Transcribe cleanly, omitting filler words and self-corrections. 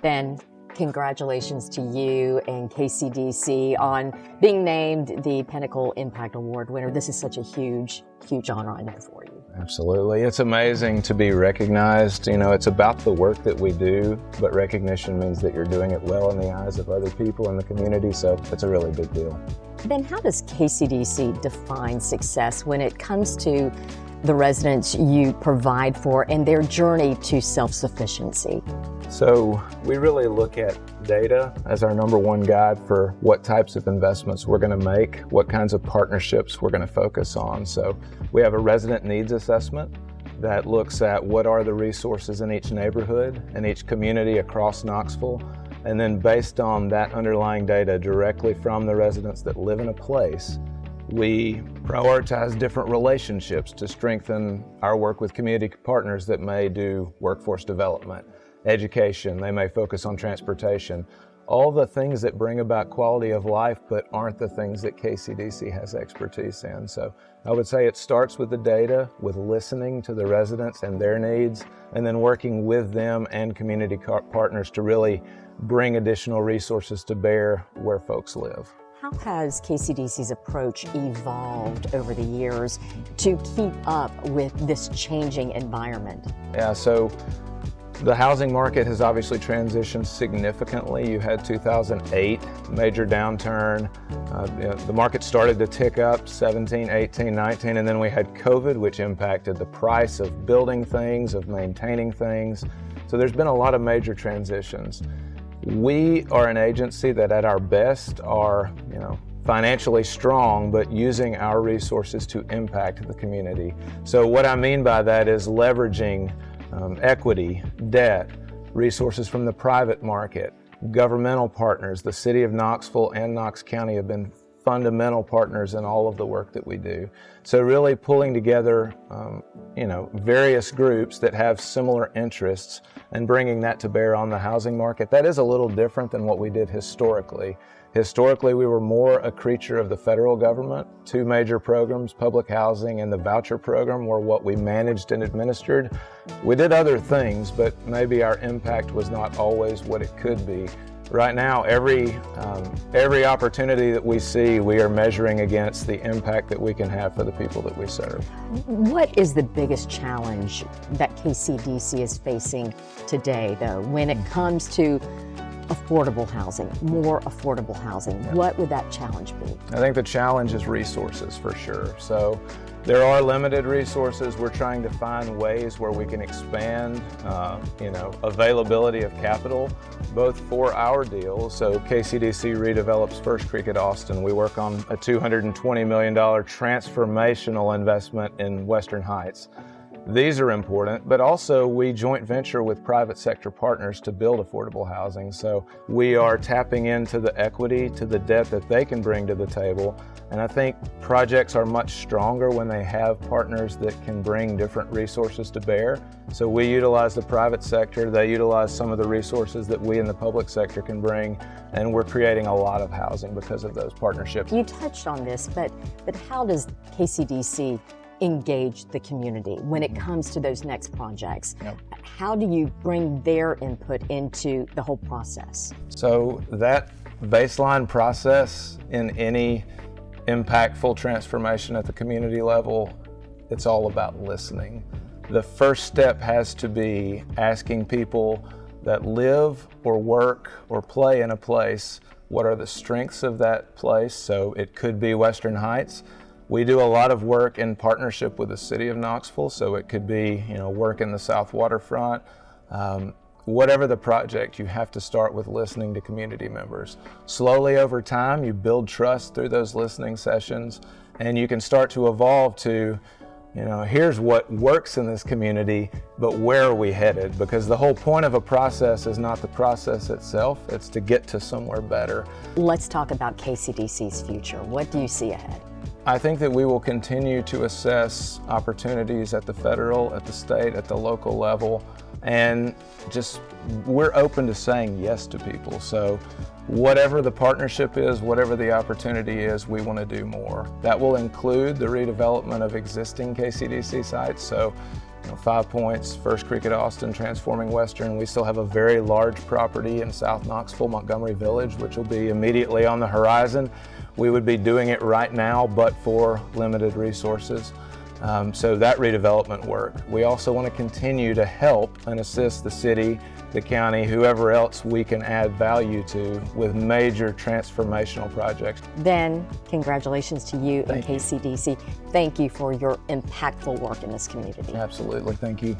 Ben, congratulations to you and KCDC on being named the Pinnacle Impact Award winner. This is such a huge honor, I know, for you. Absolutely. It's amazing to be recognized. You know, it's about the work that we do, but recognition means that you're doing it well in the eyes of other people in the community, so it's a really big deal. Ben, how does KCDC define success when it comes to the residents you provide for and their journey to self-sufficiency? So we really look at data as our number one guide for what types of investments we're going to make, what kinds of partnerships we're going to focus on. So we have a resident needs assessment that looks at what are the resources in each neighborhood and each community across Knoxville. And then based on that underlying data directly from the residents that live in a place, we prioritize different relationships to strengthen our work with community partners that may do workforce development, education, they may focus on transportation, all the things that bring about quality of life but aren't the things that KCDC has expertise in. So I would say it starts with the data, with listening to the residents and their needs, and then working with them and community partners to really bring additional resources to bear where folks live. How has KCDC's approach evolved over the years to keep up with this changing environment? Yeah, so the housing market has obviously transitioned significantly. You had 2008, major downturn. The market started to tick up 17, 18, 19, and then we had COVID, which impacted the price of building things, of maintaining things. So there's been a lot of major transitions. We are an agency that at our best are, financially strong, but using our resources to impact the community. So what I mean by that is leveraging equity, debt, resources from the private market, governmental partners. The city of Knoxville and Knox County have been fundamental partners in all of the work that we do. So really pulling together, various groups that have similar interests and bringing that to bear on the housing market. That is a little different than what we did historically. Historically, we were more a creature of the federal government. Two major programs, public housing and the voucher program, were what we managed and administered. We did other things, but maybe our impact was not always what it could be. Right now, every opportunity that we see, we are measuring against the impact that we can have for the people that we serve. What is the biggest challenge that KCDC is facing today, though, when it comes to affordable housing, more affordable housing? Yeah. What would that challenge be? I think the challenge is resources, for sure. So there are limited resources. We're trying to find ways where we can expand, availability of capital, both for our deals. So KCDC redevelops First Creek at Austin. We work on a $220 million transformational investment in Western Heights. These are important, but also we joint venture with private sector partners to build affordable housing. So we are tapping into the equity, to the debt that they can bring to the table. And I think projects are much stronger when they have partners that can bring different resources to bear. So we utilize the private sector, they utilize some of the resources that we in the public sector can bring, and we're creating a lot of housing because of those partnerships. You touched on this, but how does KCDC engage the community when it comes to those next projects? Yep. How do you bring their input into the whole process? So that baseline process in any impactful transformation at the community level, it's all about listening. The first step has to be asking people that live or work or play in a place, what are the strengths of that place? So it could be Western Heights. We do a lot of work in partnership with the city of Knoxville, so it could be, work in the South Waterfront. Whatever the project, you have to start with listening to community members. Slowly over time, you build trust through those listening sessions, and you can start to evolve to, here's what works in this community, but where are we headed? Because the whole point of a process is not the process itself, it's to get to somewhere better. Let's talk about KCDC's future. What do you see ahead? I think that we will continue to assess opportunities at the federal, at the state, at the local level, and we're open to saying yes to people. So whatever the partnership is, whatever the opportunity is, we want to do more. That will include the redevelopment of existing KCDC sites. So 5 Points, First Creek at Austin, transforming Western. We still have a very large property in South Knoxville, Montgomery Village, which will be immediately on the horizon. We would be doing it right now, but for limited resources. So that redevelopment work. We also want to continue to help and assist the city, the county, whoever else we can add value to with major transformational projects. Then, congratulations to you and Thank you. KCDC. Thank you for your impactful work in this community. Absolutely, thank you.